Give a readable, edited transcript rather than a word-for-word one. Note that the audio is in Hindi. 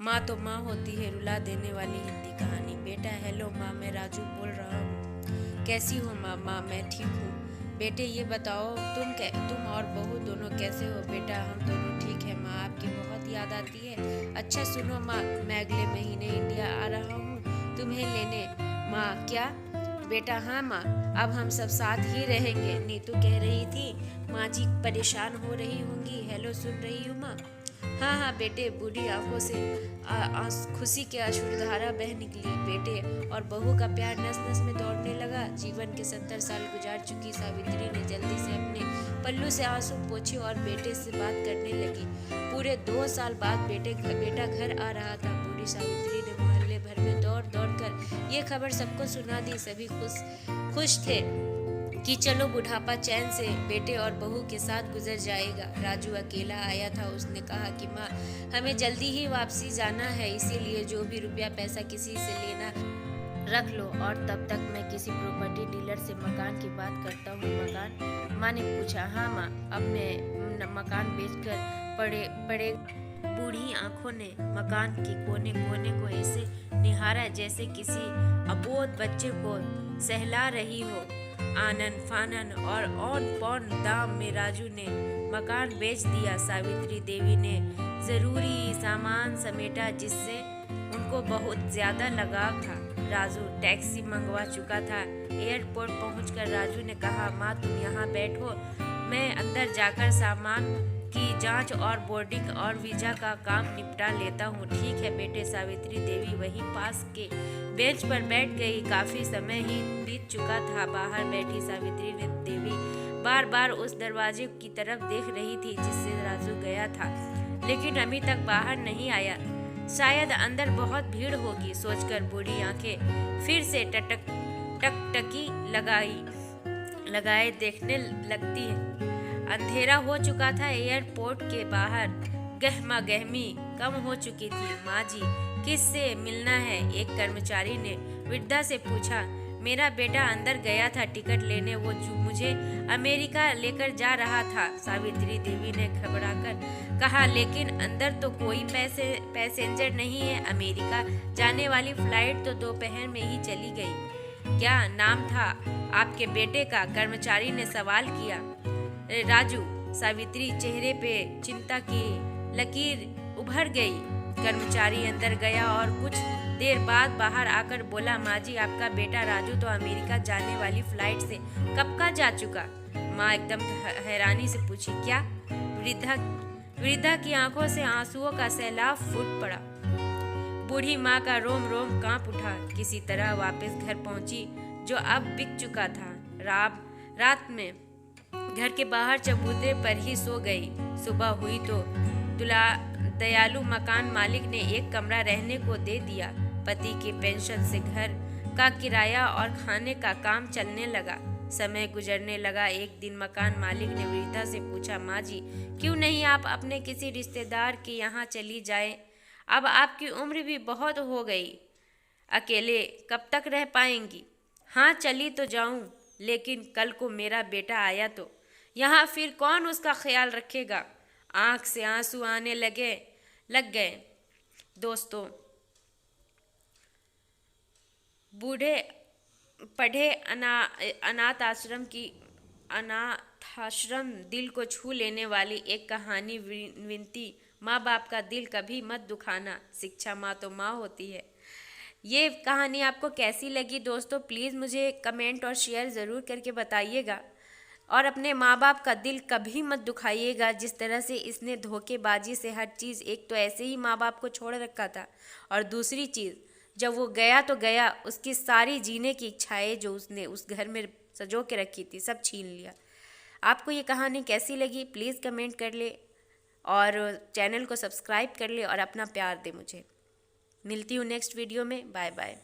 माँ तो माँ होती है, रुला देने वाली हिंदी कहानी। बेटा हेलो माँ, मैं राजू बोल रहा हूँ। कैसी हो माँ? माँ मैं ठीक हूँ। बेटे ये बताओ तुम और बहू दोनों कैसे हो? बेटा हम दोनों ठीक है माँ, आपकी बहुत याद आती है। अच्छा सुनो माँ, मैं अगले महीने इंडिया आ रहा हूँ तुम्हें लेने। माँ क्या? बेटा हाँ माँ, अब हम सब साथ ही रहेंगे। नीतू कह रही थी माँ जी परेशान हो रही होंगी। हेलो सुन रही हूँ माँ। हाँ हाँ बेटे, बूढ़ी आंखों से खुशी के अश्रुधारा बह निकली। बेटे और बहू का प्यार नस नस में दौड़ने लगा। जीवन के 70 साल गुजार चुकी सावित्री ने जल्दी से अपने पल्लू से आंसू पोंछे और बेटे से बात करने लगी। पूरे 2 साल बाद बेटा घर आ रहा था। बूढ़ी सावित्री ने मोहल्ले भर में दौड़ दौड़ कर ये खबर सबको सुना दी। सभी खुश थे कि चलो बुढ़ापा चैन से बेटे और बहू के साथ गुजर जाएगा। राजू अकेला आया था। उसने कहा कि माँ हमें जल्दी ही वापसी जाना है, इसीलिए जो भी रुपया पैसा किसी से लेना रख लो, और तब तक मैं किसी प्रॉपर्टी डीलर से मकान की बात करता हूँ। मकान? माँ ने पूछा। हाँ माँ, अब मैं मकान बेचकर पड़े। बूढ़ी आंखों ने मकान के कोने कोने को ऐसे निहारा जैसे किसी अबोध बच्चे को सहला रही हो। आनन फानन और ऑन पौन दाम में राजू ने मकान बेच दिया। सावित्री देवी ने जरूरी सामान समेटा जिससे उनको बहुत ज्यादा लगाव था। राजू टैक्सी मंगवा चुका था। एयरपोर्ट पहुंचकर राजू ने कहा माँ तुम यहाँ बैठो, मैं अंदर जाकर सामान की जांच और बोर्डिंग और वीजा का काम निपटा लेता हूँ। ठीक है बेटे। सावित्री देवी वहीं पास के बेंच पर बैठ गई। काफी समय ही बीत चुका था। बाहर बैठी सावित्री देवी बार बार उस दरवाजे की तरफ देख रही थी जिससे राजू गया था, लेकिन अभी तक बाहर नहीं आया। शायद अंदर बहुत भीड़ होगी सोचकर बूढ़ी आंखें फिर से टकटकी लगाए देखने लगती है। अंधेरा हो चुका था। एयरपोर्ट के बाहर गहमा गहमी कम हो चुकी थी। माँ जी किससे मिलना है? एक कर्मचारी ने वृद्धा से पूछा। मेरा बेटा अंदर गया था टिकट लेने, वो मुझे अमेरिका लेकर जा रहा था, सावित्री देवी ने घबराकर कहा। लेकिन अंदर तो कोई पैसेंजर नहीं है। अमेरिका जाने वाली फ्लाइट तो दोपहर में ही चली गई। क्या नाम था आपके बेटे का? कर्मचारी ने सवाल किया। राजू। सावित्री चेहरे पे चिंता की लकीर उभर गई। कर्मचारी अंदर गया और कुछ देर बाद बाहर आकर बोला माँ जी आपका बेटा राजू तो अमेरिका जाने वाली फ्लाइट से कब का जा चुका। माँ एकदम हैरानी से पूछी। क्या? वृद्धा की आंखों से आंसुओं का सैलाब फूट पड़ा। बूढ़ी माँ का रोम रोम कांप उठा। किसी तरह वापस घर पहुंची जो अब बिक चुका था। रात में घर के बाहर चबूतरे पर ही सो गई। सुबह हुई तो दयालु मकान मालिक ने एक कमरा रहने को दे दिया। पति के पेंशन से घर का किराया और खाने का काम चलने लगा। समय गुजरने लगा। एक दिन मकान मालिक ने वृद्धा से पूछा माँ जी क्यों नहीं आप अपने किसी रिश्तेदार के यहाँ चली जाए? अब आपकी उम्र भी बहुत हो गई, अकेले कब तक रह पाएंगी? हाँ चली तो जाऊं, लेकिन कल को मेरा बेटा आया तो यहाँ फिर कौन उसका ख्याल रखेगा? आंख से आंसू आने लग गए। दोस्तों, बूढ़े पढ़े अनाथाश्रम दिल को छू लेने वाली एक कहानी। विनती, माँ बाप का दिल कभी मत दुखाना, शिक्षा माँ तो माँ होती है। ये कहानी आपको कैसी लगी दोस्तों? प्लीज़ मुझे कमेंट और शेयर ज़रूर करके बताइएगा। और अपने माँ बाप का दिल कभी मत दुखाइएगा जिस तरह से इसने धोखेबाजी से हर चीज़, एक तो ऐसे ही माँ बाप को छोड़ रखा था, और दूसरी चीज़ जब वो गया तो गया, उसकी सारी जीने की इच्छाएं जो उसने उस घर में सजो के रखी थी सब छीन लिया। आपको ये कहानी कैसी लगी प्लीज़ कमेंट कर ले, और चैनल को सब्सक्राइब कर ले और अपना प्यार दे मुझे। मिलती हूँ नेक्स्ट वीडियो में। Bye bye.